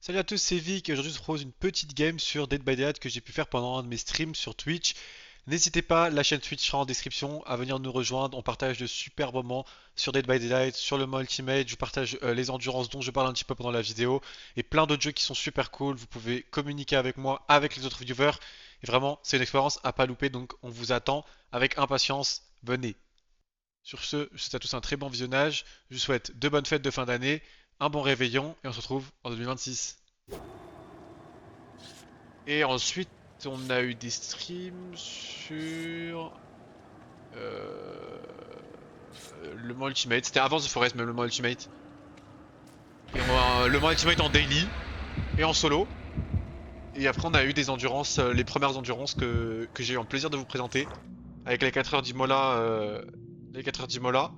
Salut à tous, c'est Vic et aujourd'hui je vous propose une petite game sur Dead by Daylight que j'ai pu faire pendant un de mes streams sur Twitch. N'hésitez pas, la chaîne Twitch sera en description, à venir nous rejoindre. On partage de super moments sur Dead by Daylight, sur le mode Ultimate. Je vous partage les endurances dont je parle un petit peu pendant la vidéo et plein d'autres jeux qui sont super cool. Vous pouvez communiquer avec moi, avec les autres viewers. Et vraiment, c'est une expérience à pas louper donc on vous attend avec impatience. Venez. Sur ce, je vous souhaite à tous un très bon visionnage. Je vous souhaite de bonnes fêtes de fin d'année, un bon réveillon et on se retrouve en 2026. Et ensuite, on a eu des streams sur euh, le mode Ultimate. C'était avant The Forest, même le mode Ultimate. Et le mode Ultimate en daily et en solo. Et après, on a eu des endurances, les premières endurances que j'ai eu un plaisir de vous présenter. Avec les 4 heures d'Imola. Les 4 heures d'Imola.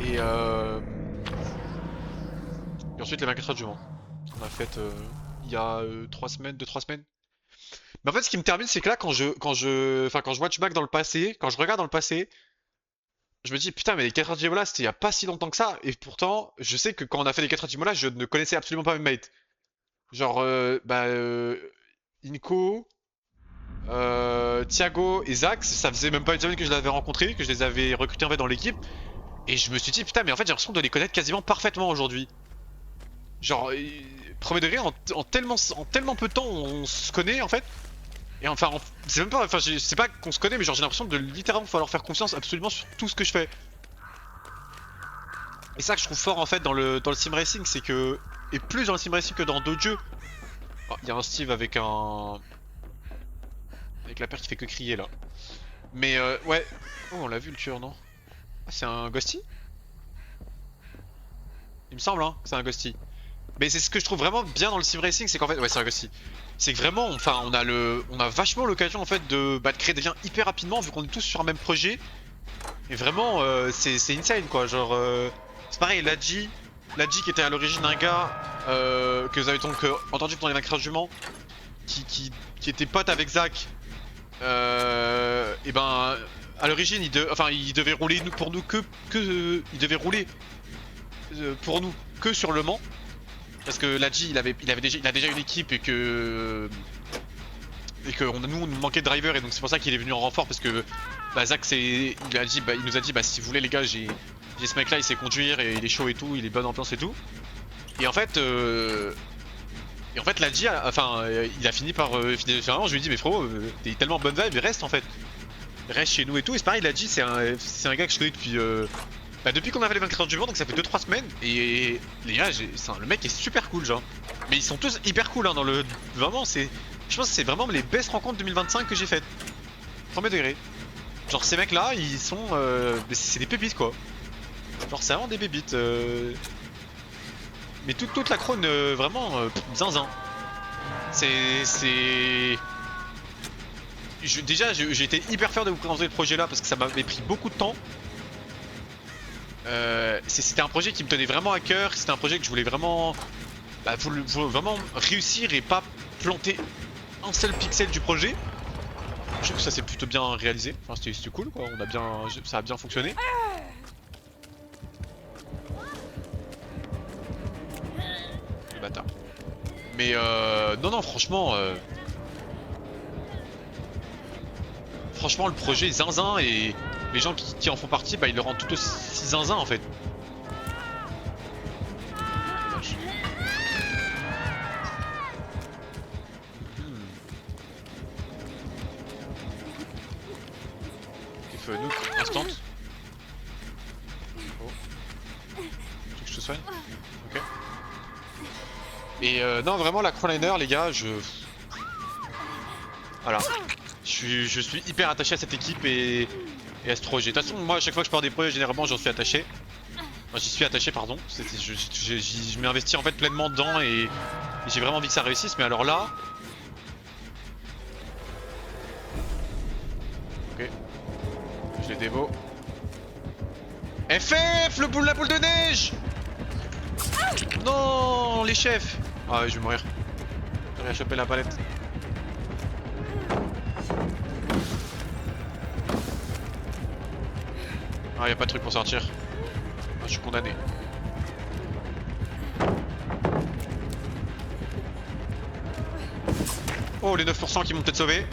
Et, et ensuite, les 24 heures du Mans. On a fait il y a 3 semaines, 2-3 semaines. Mais en fait, ce qui me termine, c'est que là, quand je watch back dans le passé, quand je regarde dans le passé, je me dis putain, mais les 4 heures d'Imola, c'était il y a pas si longtemps que ça. Et pourtant, je sais que quand on a fait les 4 heures d'Imola, je ne connaissais absolument pas mes mates. Genre, Inko, Thiago et Zach, ça faisait même pas une semaine que je l'avais rencontré, que je les avais recrutés en fait dans l'équipe. Et je me suis dit putain, mais en fait, j'ai l'impression de les connaître quasiment parfaitement aujourd'hui. Genre, premier degré, en tellement peu de temps, on se connaît en fait. Et enfin, c'est même pas, enfin, c'est pas qu'on se connaît, mais genre j'ai l'impression de littéralement falloir faire confiance absolument sur tout ce que je fais. Et ça que je trouve fort en fait dans le sim racing, c'est que et plus dans le sim racing que dans d'autres jeux. Oh, il y a un Steve avec la paire qui fait que crier là. Mais ouais, oh on l'a vu le tueur non? Ah, c'est un Ghosty? Il me semble hein, que c'est un Ghosty. Mais c'est ce que je trouve vraiment bien dans le sim racing, c'est qu'en fait, ouais c'est un Ghosty. C'est que vraiment, enfin, on a vachement l'occasion en fait de créer des liens hyper rapidement vu qu'on est tous sur un même projet. Et vraiment, c'est insane quoi. Genre, c'est pareil, Ladji qui était à l'origine un gars que vous avez donc entendu pendant les vainqueurs du Mans, qui était pote avec Zach. Et ben, à l'origine, il devait rouler pour nous il devait rouler pour nous que sur le Mans. Parce que Ladji, il a déjà une équipe nous on nous manquait de driver et donc c'est pour ça qu'il est venu en renfort parce que bah Zach il nous a dit bah si vous voulez les gars j'ai ce mec là il sait conduire et il est chaud et tout, il est bonne ambiance et tout. Et en fait Ladji il a fini par finalement je lui ai dit mais frérot t'es tellement bonne vibe reste en fait. Reste chez nous et tout et c'est pareil Ladji c'est un gars que je connais depuis depuis qu'on a fait les 24 heures du Mans donc ça fait 2-3 semaines et les gars le mec est super cool genre. Mais ils sont tous hyper cool hein dans le vraiment c'est je pense que c'est vraiment les best rencontres 2025 que j'ai faites. Premier degré. Genre ces mecs là ils sont c'est des pépites quoi. Genre c'est vraiment des pépites mais toute la crône vraiment zinzin. C'est déjà j'ai été hyper fier de vous présenter le projet là parce que ça m'avait pris beaucoup de temps. C'était un projet qui me tenait vraiment à cœur, c'était un projet que je voulais vraiment vraiment réussir et pas planter un seul pixel du projet. Je trouve que ça s'est plutôt bien réalisé, enfin c'était cool quoi, ça a bien fonctionné. Les bâtards. Mais non franchement le projet est zinzin et les gens qui en font partie bah ils le rendent tout aussi zinzin en fait. If nuke instant. Oh. Tu veux que je te soigne? Ok. Et non vraiment la Crowliner les gars voilà. Je suis hyper attaché à cette équipe et à ce projet. De toute façon moi à chaque fois que je pars des projets généralement j'en suis attaché. Enfin, j'y suis attaché pardon. Je m'investis en fait pleinement dedans et j'ai vraiment envie que ça réussisse mais alors là. Ok. Je les dévo. FF la boule de neige. Non les chefs. Ah ouais je vais mourir. J'aurais chopé la palette. Ah y'a pas de truc pour sortir. Ah, je suis condamné. Oh, les 9% qui m'ont peut-être sauvé.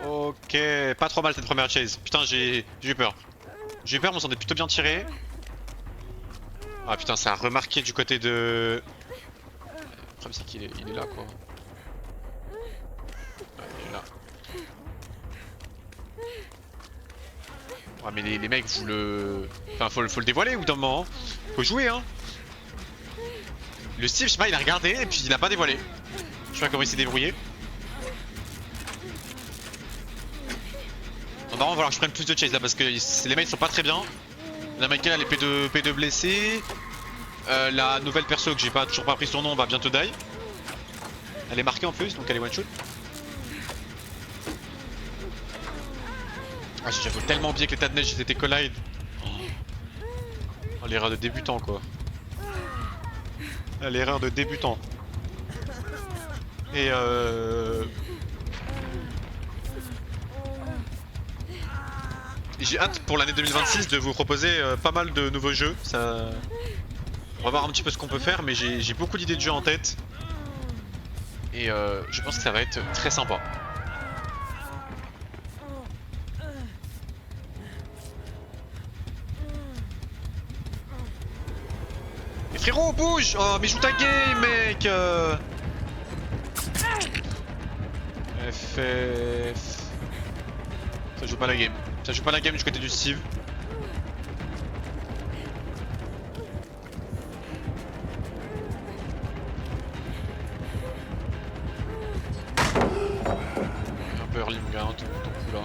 Ok, pas trop mal cette première chase. Putain, j'ai eu peur. J'ai eu peur, mais on s'en est plutôt bien tiré. Ah putain, ça a remarqué du côté de... Le problème c'est qu'il est, il est là quoi. Ouais, il est là. Ouais mais les mecs vous le... Enfin faut le dévoiler au bout d'un moment. Hein. Faut jouer hein. Le Steve je sais pas il a regardé et puis il a pas dévoilé. Je sais pas comment il s'est débrouillé. Non, par contre, il va falloir que je prenne plus de chase là parce que les mates sont pas très bien. La Michael elle est P2 blessée. La nouvelle perso que j'ai pas toujours pas pris son nom va bientôt die. Elle est marquée en plus donc elle est one shot. Ah j'avais tellement oublié que l'état de neige c'était collide. Oh, l'erreur de débutant quoi. L'erreur de débutant. Et j'ai hâte pour l'année 2026 de vous proposer pas mal de nouveaux jeux. Ça... On va voir un petit peu ce qu'on peut faire, mais j'ai beaucoup d'idées de jeux en tête. Et je pense que ça va être très sympa. Mais frérot, bouge! Oh, mais joue ta game, mec! FF... Ça joue pas la game. Ça joue pas la game du côté du Steve. Un peu early mon gars, ton coup là.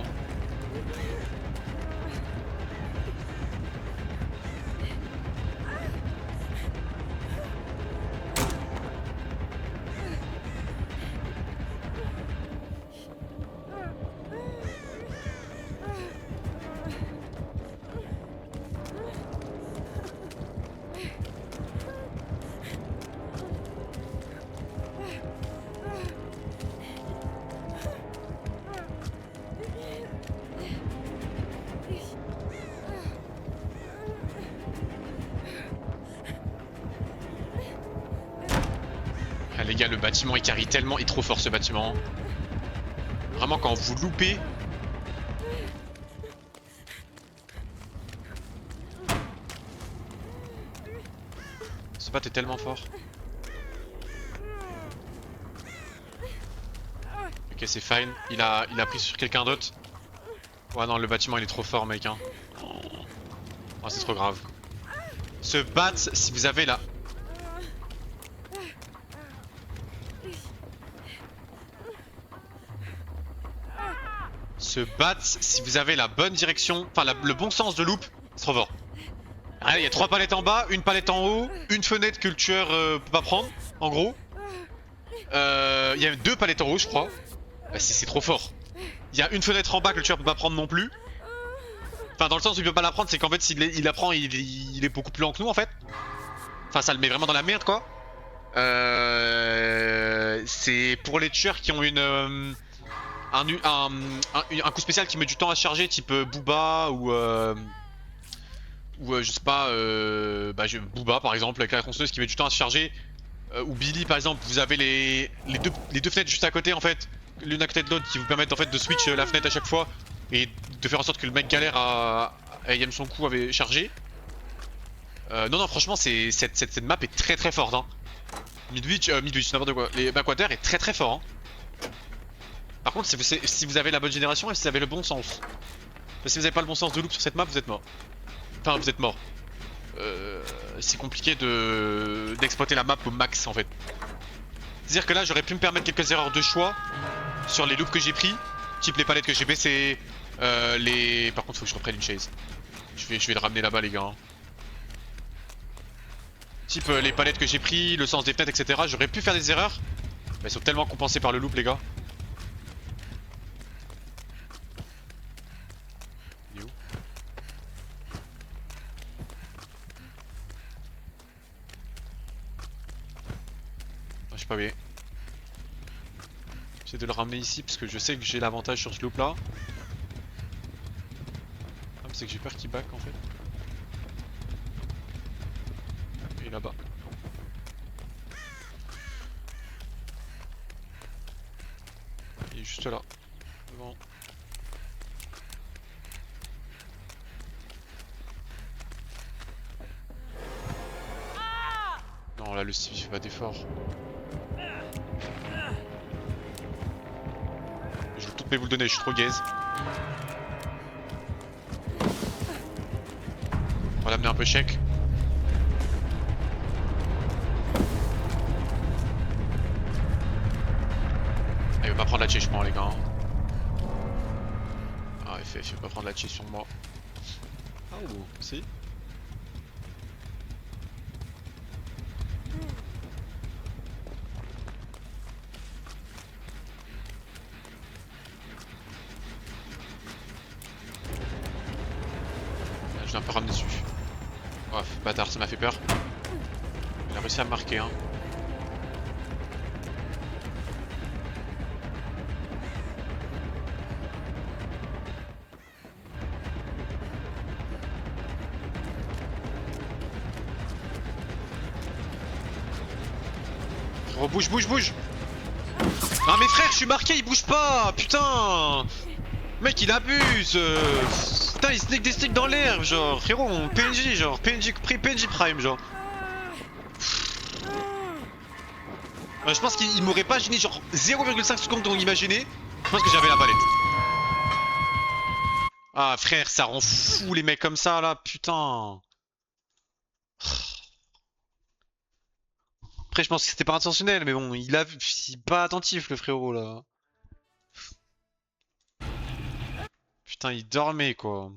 Ah les gars, le bâtiment il carry tellement, il est trop fort ce bâtiment. Vraiment quand vous loupez... Ce bat est tellement fort. Ok c'est fine, il a pris sur quelqu'un d'autre. Ouais non le bâtiment il est trop fort mec hein. Oh, c'est trop grave. Ce bat, si vous avez la... Se battre si vous avez la bonne direction, enfin le bon sens de loop, c'est trop fort. Ah, il y a 3 palettes en bas, une palette en haut, une fenêtre que le tueur peut pas prendre, en gros. Il y a 2 palettes en haut, je crois. Bah, c'est trop fort. Il y a une fenêtre en bas que le tueur peut pas prendre non plus. Enfin, dans le sens où il peut pas la prendre, c'est qu'en fait, s'il la prend, il est beaucoup plus lent que nous en fait. Enfin, ça le met vraiment dans la merde quoi. C'est pour les tueurs qui ont une. Un coup spécial qui met du temps à charger, type Booba ou je sais pas, Booba par exemple avec la tronçonneuse qui met du temps à se charger, ou Billy par exemple. Vous avez les deux fenêtres juste à côté en fait, l'une à côté de l'autre, qui vous permettent en fait de switch la fenêtre à chaque fois et de faire en sorte que le mec galère à aim son coup avait chargé. Non franchement cette map est très très forte hein. Midwich n'importe quoi, les backwater est très très fort hein. Par contre, si vous avez la bonne génération et si vous avez le bon sens. Parce que si vous avez pas le bon sens de loop sur cette map, vous êtes mort. Enfin, vous êtes mort. C'est compliqué d'exploiter la map au max en fait. C'est-à-dire que là, j'aurais pu me permettre quelques erreurs de choix sur les loops que j'ai pris, type les palettes que j'ai baissées, les... Par contre, faut que je reprenne une chase. Je vais le ramener là-bas, les gars. Hein. Type les palettes que j'ai pris, le sens des fenêtres, etc. J'aurais pu faire des erreurs, mais ils sont tellement compensés par le loop, les gars. Pas bien. J'essaie de le ramener ici parce que je sais que j'ai l'avantage sur ce loop là. Ah, c'est que j'ai peur qu'il back en fait. est là-bas. Il est juste là. Devant. Non, là le Steve il fait pas d'effort. Je veux toutes mes boules de neige, je suis trop gaze. On va l'amener un peu chèque. Ah, il veut pas prendre la chase, je pense, les gars. Ah, FF, il veut pas prendre la chase sur moi. Ah, ou si. Je l'ai un peu ramené dessus. Oh, bâtard, ça m'a fait peur. Il a réussi à me marquer, hein. Frérot, bouge, bouge, bouge! Ah, mais frère, je suis marqué, il bouge pas! Putain! Mec, il abuse! Putain, il sneak des sticks dans l'air, genre, frérot, on PNJ, genre, PNJ Prime, genre. Je pense qu'il m'aurait pas gêné, genre 0,5 secondes donc imaginer. Je pense que j'avais la palette. Ah, frère, ça rend fou les mecs comme ça là, putain. Après, je pense que c'était pas intentionnel, mais bon, il a vu, il est pas attentif le frérot là. Putain, il dormait quoi.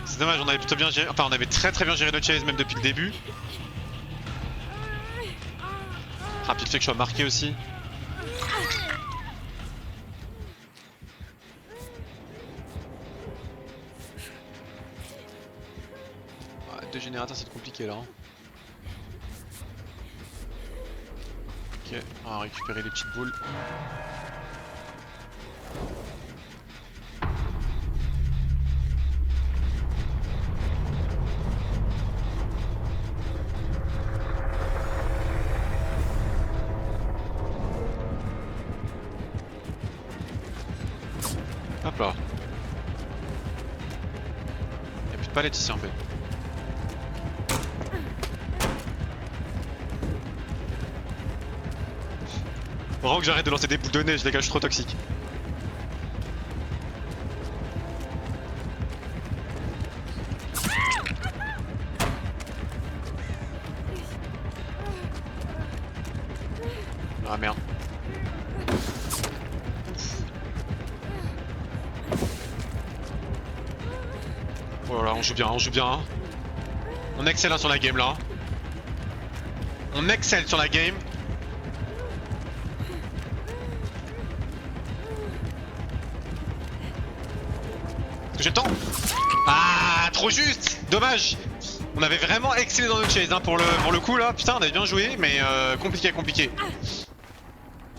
C'est dommage, on avait plutôt bien géré. Enfin, on avait très bien géré notre chase même depuis le début. Ah, puis le fait que je sois marqué aussi. Ah, deux générateurs, c'est compliqué là. Hein. Ok, on va récupérer les petites boules. Hop là. Y'a plus de palettes ici en fait. Vraiment que j'arrête de lancer des boules de neige les gars, je suis trop toxique. Ah merde. Oh là là, on joue bien, on joue bien. On excelle hein, sur la game là. On excelle sur la game. Est-ce que j'ai le temps? Ah, trop juste. Dommage. On avait vraiment excellé dans notre chase hein, pour le coup là. Putain, on avait bien joué, mais compliqué, compliqué.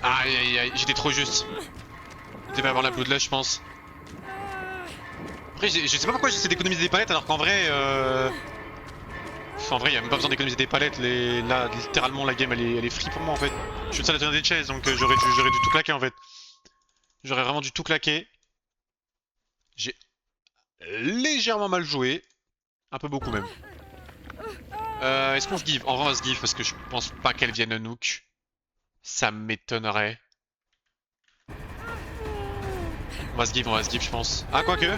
Aïe aïe aïe, j'étais trop juste. Je devais avoir la bloodlust, je pense. Après, je sais pas pourquoi j'essaie d'économiser des palettes alors qu'en vrai. Enfin, en vrai, y'a même pas besoin d'économiser des palettes. Là, littéralement, la game elle est free pour moi en fait. Je suis le seul à tenir des chases donc j'aurais dû tout claquer en fait. J'aurais vraiment dû tout claquer. J'ai légèrement mal joué. Un peu beaucoup même. Est-ce qu'on se give? En vrai, on va se give parce que je pense pas qu'elle vienne Nook. Ça m'étonnerait. On va se give, je pense. Ah, quoique.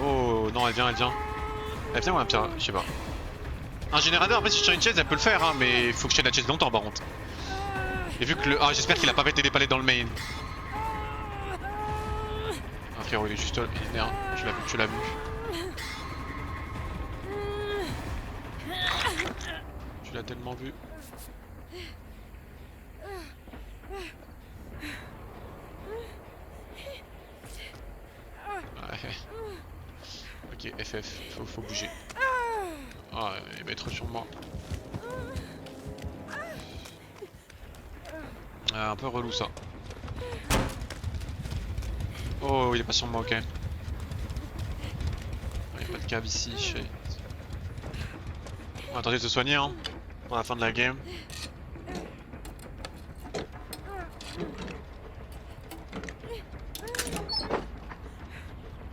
Oh, non, elle vient. Elle vient ou un pire? Je sais pas. Un générateur, après, si je tire une chaise, elle peut le faire, hein, mais faut que je tienne la chaise longtemps par contre. Et vu que le. Ah, j'espère qu'il a pas pété des palettes dans le main. Ah, frérot, il est juste là. Il est merde. Tu l'as vu. Tu l'as tellement vu. Ouais. Ok, FF, faut bouger. Ah, il va être sur moi. Un peu relou ça. Oh, il est pas sur moi, ok. Il n'y a pas de cave ici, shit. On va tenter de se soigner hein, pour la fin de la game.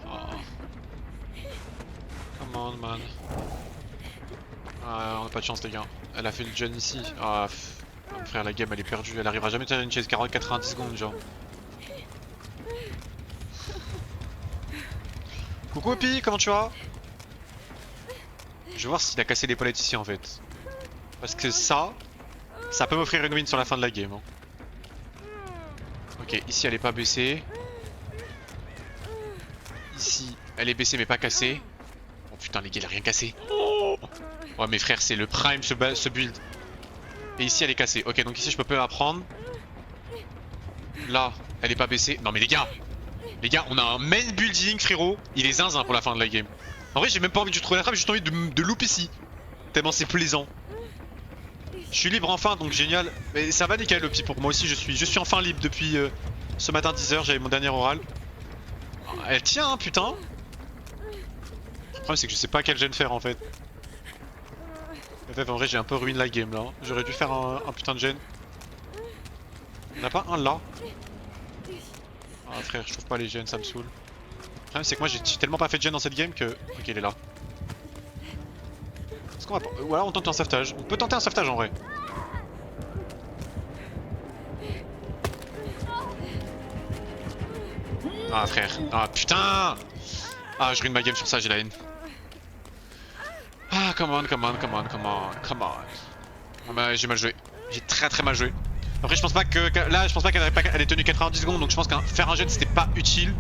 Oh. Come on man. Ah, on a pas de chance les gars. Elle a fait le gen ici. Ah frère, la game elle est perdue, elle arrivera jamais à tenir une chaise 40-90 secondes genre. Coucou Opi, comment tu vas? Je vais voir s'il a cassé les palettes ici en fait. Parce que ça peut m'offrir une win sur la fin de la game. Hein. Ok, ici elle est pas baissée. Ici elle est baissée mais pas cassée. Oh putain les gars, il a rien cassé. Oh ouais mais frère, c'est le prime ce build. Et ici elle est cassée. Ok, donc ici je peux pas la prendre. Là, elle est pas baissée. Non mais les gars, on a un main building frérot. Il est zinzin pour la fin de la game. En vrai j'ai même pas envie de trouver la trappe, j'ai juste envie de loop ici. Tellement c'est plaisant. Je suis libre enfin donc génial. Mais ça va nickel le petit pour moi aussi, je suis enfin libre depuis ce matin 10h, j'avais mon dernier oral. Elle tient hein putain. Le problème c'est que je sais pas quel gen faire en fait. En vrai j'ai un peu ruiné la game là. J'aurais dû faire un putain de gen. On a pas un là? Ah frère, je trouve pas les gens, ça me saoule. Le problème c'est que moi j'ai tellement pas fait de gen dans cette game que... Ok, il est là. Est-ce qu'on va... Ou alors on tente un sauvetage. On peut tenter un sauvetage en vrai. Ah frère. Ah putain. Ah je ruine ma game sur ça, j'ai la haine. Ah come on. Ah, bah, j'ai mal joué. J'ai très mal joué. Après je pense pas que... Là je pense pas qu'elle ait tenu 90 secondes, donc je pense que faire un gen c'était pas utile.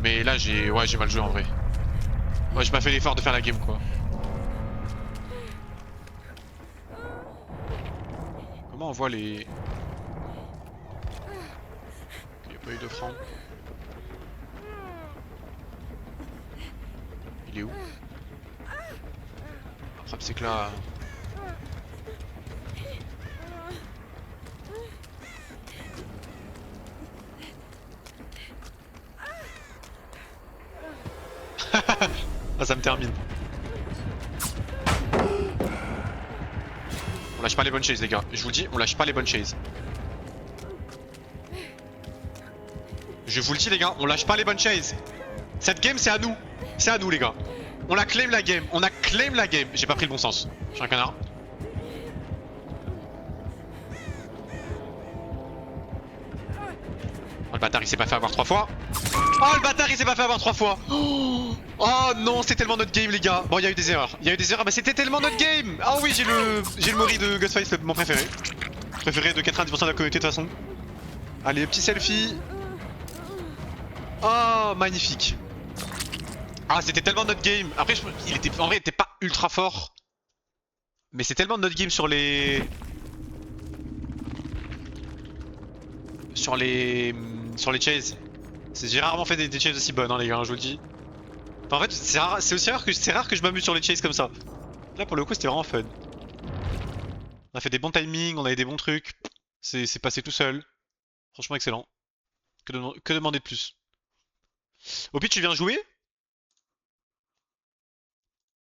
Mais là j'ai mal joué en vrai. Ouais, j'ai pas fait l'effort de faire la game quoi. Comment on voit les... Il y a pas eu de franc. Il est où? Après c'est que là... Ah ça me termine. On lâche pas les bonnes chases les gars, je vous le dis, on lâche pas les bonnes chases. Je vous le dis les gars, on lâche pas les bonnes chases. Cette game c'est à nous. C'est à nous les gars. On a claim la game, J'ai pas pris le bon sens, je suis un canard. Oh le bâtard il s'est pas fait avoir 3 fois. Oh le bâtard il s'est pas fait avoir 3 fois. Oh non, c'était tellement notre game les gars. Bon il y a eu des erreurs, mais c'était tellement notre game. Ah oui, j'ai le Mori de Ghostface, mon préféré. Préféré de 90% de la communauté de toute façon. Allez, petit selfie. Oh magnifique. Ah c'était tellement notre game. Après en vrai il était pas ultra fort. Mais c'est tellement notre game sur les... Sur les chases. J'ai rarement fait des chases aussi bonnes hein, les gars, je vous le dis. Enfin, en fait c'est aussi rare que je m'amuse sur les chases comme ça. Là pour le coup c'était vraiment fun. On a fait des bons timings, on avait des bons trucs. C'est passé tout seul. Franchement excellent. Que demander de plus? Au pire tu viens jouer?